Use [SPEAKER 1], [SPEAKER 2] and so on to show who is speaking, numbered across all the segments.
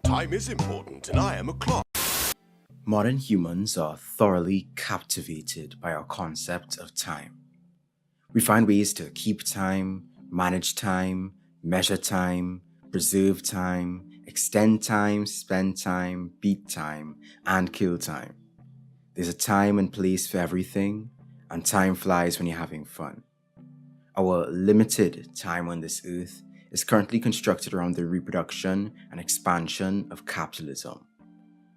[SPEAKER 1] Time is important, and I am a clock.
[SPEAKER 2] Modern humans are thoroughly captivated by our concept of time. We find ways to keep time, manage time, measure time, preserve time, extend time, spend time, beat time, and kill time. There's a time and place for everything, and time flies when you're having fun. Our limited time on this earth is currently constructed around the reproduction and expansion of capitalism.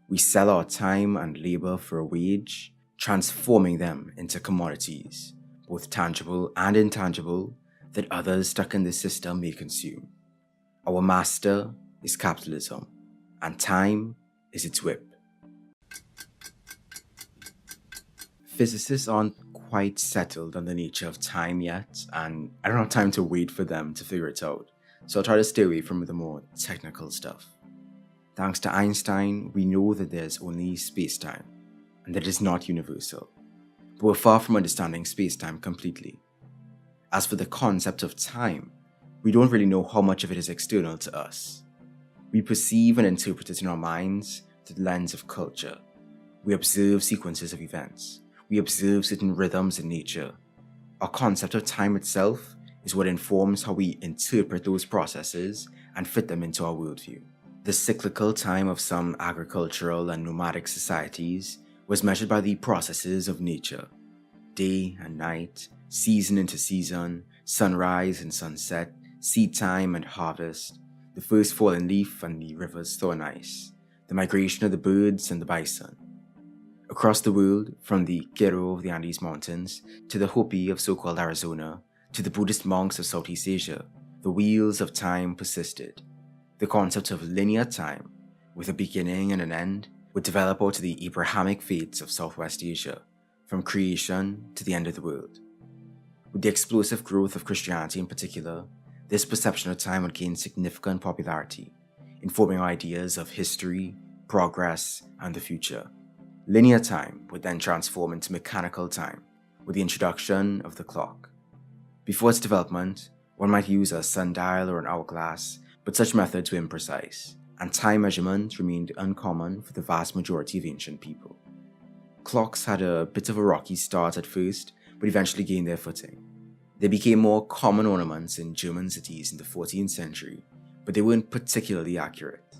[SPEAKER 2] We sell our time and labor for a wage, transforming them into commodities, both tangible and intangible, that others stuck in the system may consume. Our master is capitalism, and time is its whip. Physicists aren't quite settled on the nature of time yet, and I don't have time to wait for them to figure it out, so I'll try to stay away from the more technical stuff. Thanks to Einstein, we know that there's only space-time, and that it is not universal. But we're far from understanding space-time completely. As for the concept of time, we don't really know how much of it is external to us. We perceive and interpret it in our minds through the lens of culture. We observe sequences of events. We observe certain rhythms in nature. Our concept of time itself is what informs how we interpret those processes and fit them into our worldview. The cyclical time of some agricultural and nomadic societies was measured by the processes of nature. Day and night, season into season, sunrise and sunset, seed time and harvest, the first fallen leaf and the river's thaw and ice, the migration of the birds and the bison. Across the world, from the Giro of the Andes Mountains to the Hopi of so-called Arizona to the Buddhist monks of Southeast Asia, the wheels of time persisted. The concept of linear time, with a beginning and an end, would develop out of the Abrahamic faiths of Southwest Asia, from creation to the end of the world. With the explosive growth of Christianity in particular, this perception of time would gain significant popularity, informing ideas of history, progress, and the future. Linear time would then transform into mechanical time, with the introduction of the clock. Before its development, one might use a sundial or an hourglass, but such methods were imprecise, and time measurement remained uncommon for the vast majority of ancient people. Clocks had a bit of a rocky start at first, but eventually gained their footing. They became more common ornaments in German cities in the 14th century, but they weren't particularly accurate.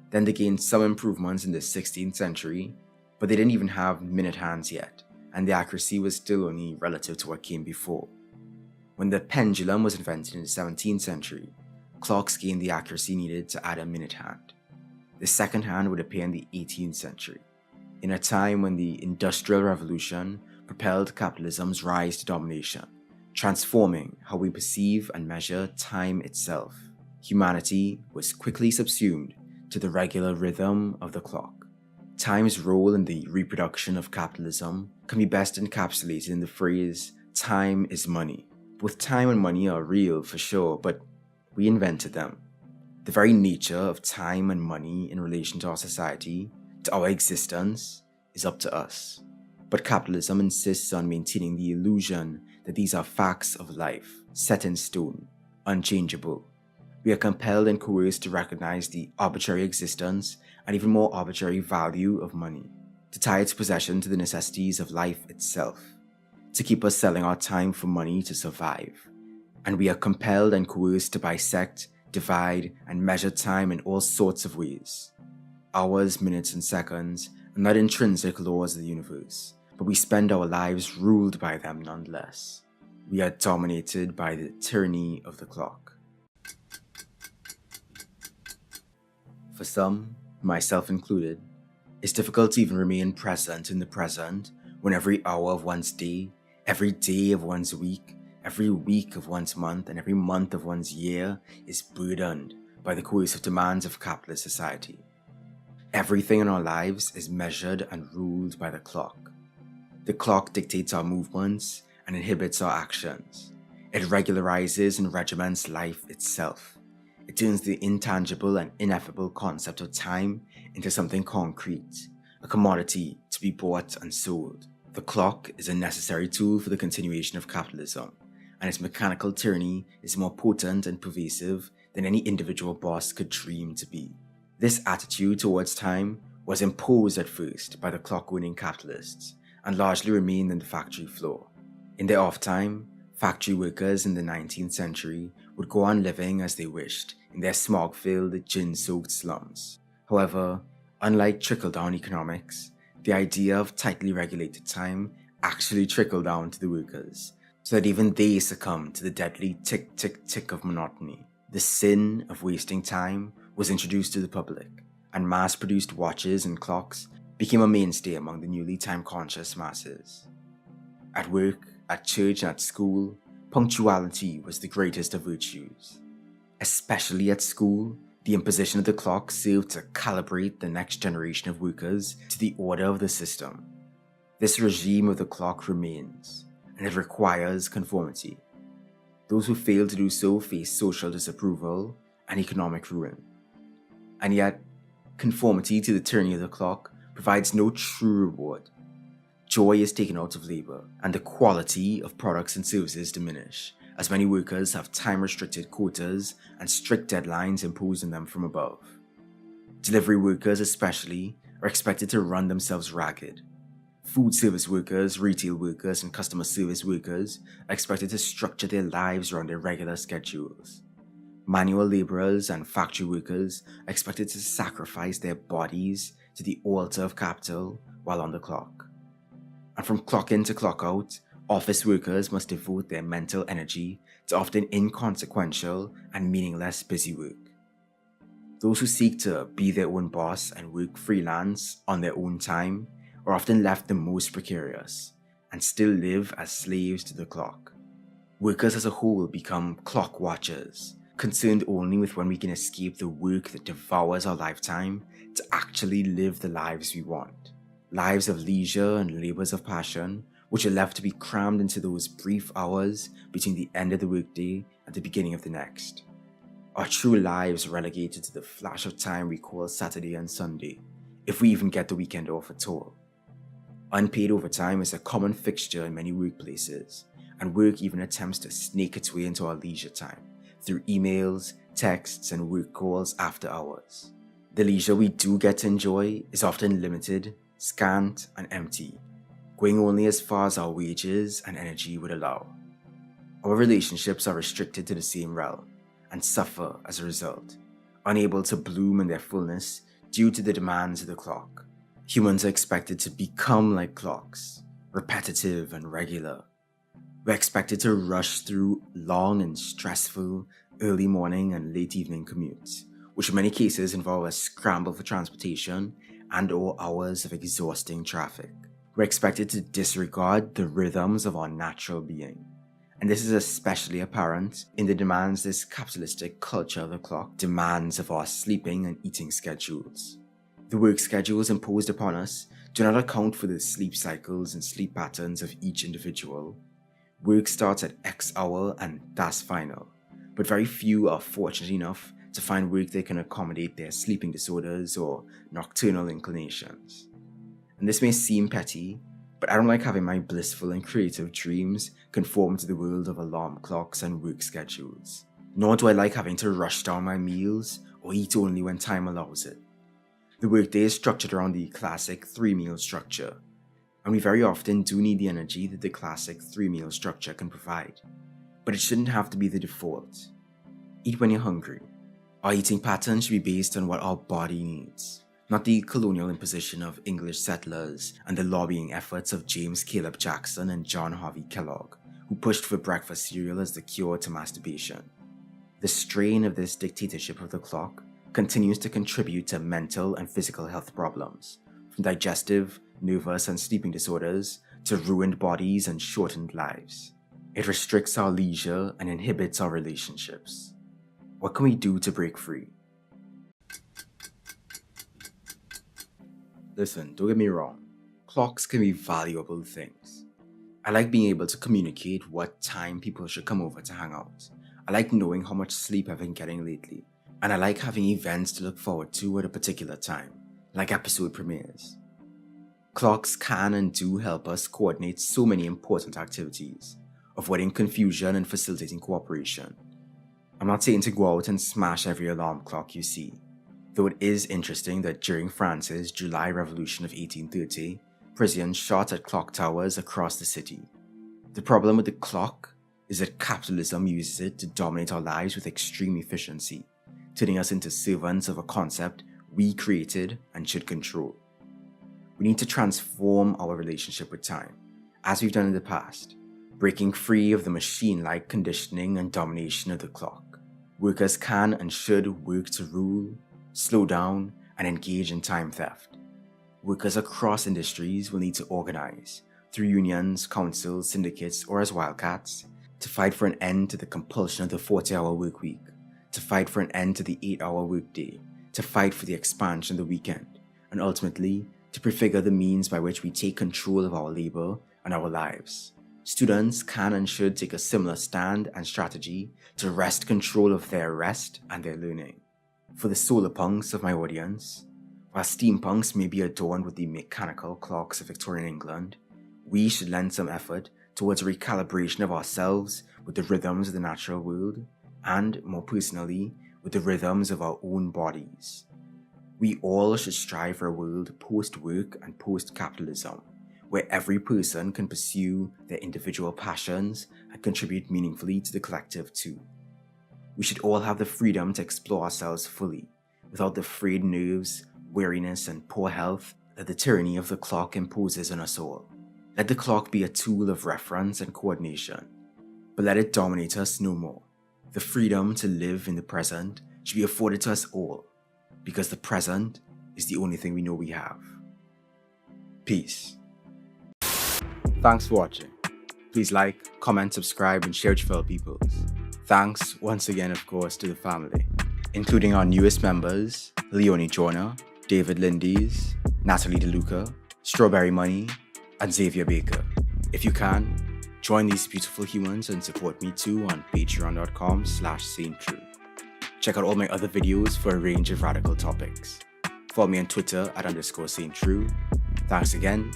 [SPEAKER 2] Then they gained some improvements in the 16th century, but they didn't even have minute hands yet, and the accuracy was still only relative to what came before. When the pendulum was invented in the 17th century, clocks gained the accuracy needed to add a minute hand. The second hand would appear in the 18th century, in a time when the Industrial Revolution propelled capitalism's rise to domination, transforming how we perceive and measure time itself. Humanity was quickly subsumed to the regular rhythm of the clock. Time's role in the reproduction of capitalism can be best encapsulated in the phrase, "time is money." Both time and money are real for sure, but we invented them. The very nature of time and money in relation to our society, to our existence, is up to us. But capitalism insists on maintaining the illusion that these are facts of life, set in stone, unchangeable. We are compelled and coerced to recognize the arbitrary existence and even more arbitrary value of money, to tie its possession to the necessities of life itself, to keep us selling our time for money to survive. And we are compelled and coerced to bisect, divide, and measure time in all sorts of ways. Hours, minutes, and seconds are not intrinsic laws of the universe, but we spend our lives ruled by them nonetheless. We are dominated by the tyranny of the clock. For some, myself included, it's difficult to even remain present in the present when every hour of one's day, every day of one's week, every week of one's month, and every month of one's year is burdened by the coercive demands of capitalist society. Everything in our lives is measured and ruled by the clock. The clock dictates our movements and inhibits our actions. It regularizes and regiments life itself. It turns the intangible and ineffable concept of time into something concrete, a commodity to be bought and sold. The clock is a necessary tool for the continuation of capitalism, and its mechanical tyranny is more potent and pervasive than any individual boss could dream to be. This attitude towards time was imposed at first by the clock-owning capitalists and largely remained on the factory floor. In their off time, factory workers in the 19th century would go on living as they wished in their smog-filled, gin-soaked slums. However, unlike trickle-down economics, the idea of tightly regulated time actually trickled down to the workers, so that even they succumbed to the deadly tick-tick-tick of monotony. The sin of wasting time was introduced to the public, and mass-produced watches and clocks became a mainstay among the newly time-conscious masses. At work, at church, and at school, punctuality was the greatest of virtues. Especially at school, the imposition of the clock served to calibrate the next generation of workers to the order of the system. This regime of the clock remains, and it requires conformity. Those who fail to do so face social disapproval and economic ruin. And yet, conformity to the tyranny of the clock provides no true reward. Joy is taken out of labor, and the quality of products and services diminish, as many workers have time-restricted quotas and strict deadlines imposed on them from above. Delivery workers especially are expected to run themselves ragged. Food service workers, retail workers, and customer service workers are expected to structure their lives around their regular schedules. Manual laborers and factory workers are expected to sacrifice their bodies to the altar of capital while on the clock. And from clock in to clock out, office workers must devote their mental energy to often inconsequential and meaningless busy work. Those who seek to be their own boss and work freelance on their own time are often left the most precarious and still live as slaves to the clock. Workers as a whole become clock watchers, concerned only with when we can escape the work that devours our lifetime to actually live the lives we want. Lives of leisure and labors of passion, which are left to be crammed into those brief hours between the end of the workday and the beginning of the next. Our true lives are relegated to the flash of time we call Saturday and Sunday, if we even get the weekend off at all. Unpaid overtime is a common fixture in many workplaces, and work even attempts to snake its way into our leisure time through emails, texts, and work calls after hours. The leisure we do get to enjoy is often limited, scant, and empty, going only as far as our wages and energy would allow. Our relationships are restricted to the same realm and suffer as a result, unable to bloom in their fullness due to the demands of the clock. Humans are expected to become like clocks, repetitive and regular. We're expected to rush through long and stressful early morning and late evening commutes, which in many cases involve a scramble for transportation and/or hours of exhausting traffic. We're expected to disregard the rhythms of our natural being, and this is especially apparent in the demands this capitalistic culture of the clock demands of our sleeping and eating schedules. The work schedules imposed upon us do not account for the sleep cycles and sleep patterns of each individual. Work starts at X hour and that's final, but very few are fortunate enough to find work that can accommodate their sleeping disorders or nocturnal inclinations. And this may seem petty, but I don't like having my blissful and creative dreams conform to the world of alarm clocks and work schedules. Nor do I like having to rush down my meals or eat only when time allows it. The workday is structured around the classic 3-meal structure, and we very often do need the energy that the classic 3-meal structure can provide. But it shouldn't have to be the default. Eat when you're hungry. Our eating pattern should be based on what our body needs, not the colonial imposition of English settlers and the lobbying efforts of James Caleb Jackson and John Harvey Kellogg, who pushed for breakfast cereal as the cure to masturbation. The strain of this dictatorship of the clock continues to contribute to mental and physical health problems, from digestive, nervous, and sleeping disorders to ruined bodies and shortened lives. It restricts our leisure and inhibits our relationships. What can we do to break free? Listen, don't get me wrong, clocks can be valuable things. I like being able to communicate what time people should come over to hang out. I like knowing how much sleep I've been getting lately. And I like having events to look forward to at a particular time, like episode premieres. Clocks can and do help us coordinate so many important activities, avoiding confusion and facilitating cooperation. I'm not saying to go out and smash every alarm clock you see, Though it is interesting that during France's July Revolution of 1830, Parisians shot at clock towers across the city. The problem with the clock is that capitalism uses it to dominate our lives with extreme efficiency, turning us into servants of a concept we created and should control. We need to transform our relationship with time, as we've done in the past, breaking free of the machine-like conditioning and domination of the clock. Workers can and should work to rule, slow down, and engage in time theft. Workers across industries will need to organize, through unions, councils, syndicates, or as wildcats, to fight for an end to the compulsion of the 40-hour work week, to fight for an end to the 8-hour workday, to fight for the expansion of the weekend, and ultimately, to prefigure the means by which we take control of our labor and our lives. Students can and should take a similar stand and strategy to wrest control of their rest and their learning. For the solar punks of my audience, while steampunks may be adorned with the mechanical clocks of Victorian England, we should lend some effort towards a recalibration of ourselves with the rhythms of the natural world, and, more personally, with the rhythms of our own bodies. We all should strive for a world post-work and post-capitalism, where every person can pursue their individual passions and contribute meaningfully to the collective too. We should all have the freedom to explore ourselves fully, without the frayed nerves, weariness, and poor health that the tyranny of the clock imposes on us all. Let the clock be a tool of reference and coordination, but let it dominate us no more. The freedom to live in the present should be afforded to us all, because the present is the only thing we know we have. Peace. Thanks for watching. Please like, comment, subscribe, and share with your fellow peoples. Thanks once again, of course, to the family, including our newest members, Leonie Jorna, David Lindies, Natalie DeLuca, Strawberry Money, and Xavier Baker. If you can, join these beautiful humans and support me too on patreon.com/sainttrue. Check out all my other videos for a range of radical topics. Follow me on Twitter @_sainttrue. Thanks again.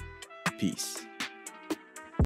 [SPEAKER 2] Peace.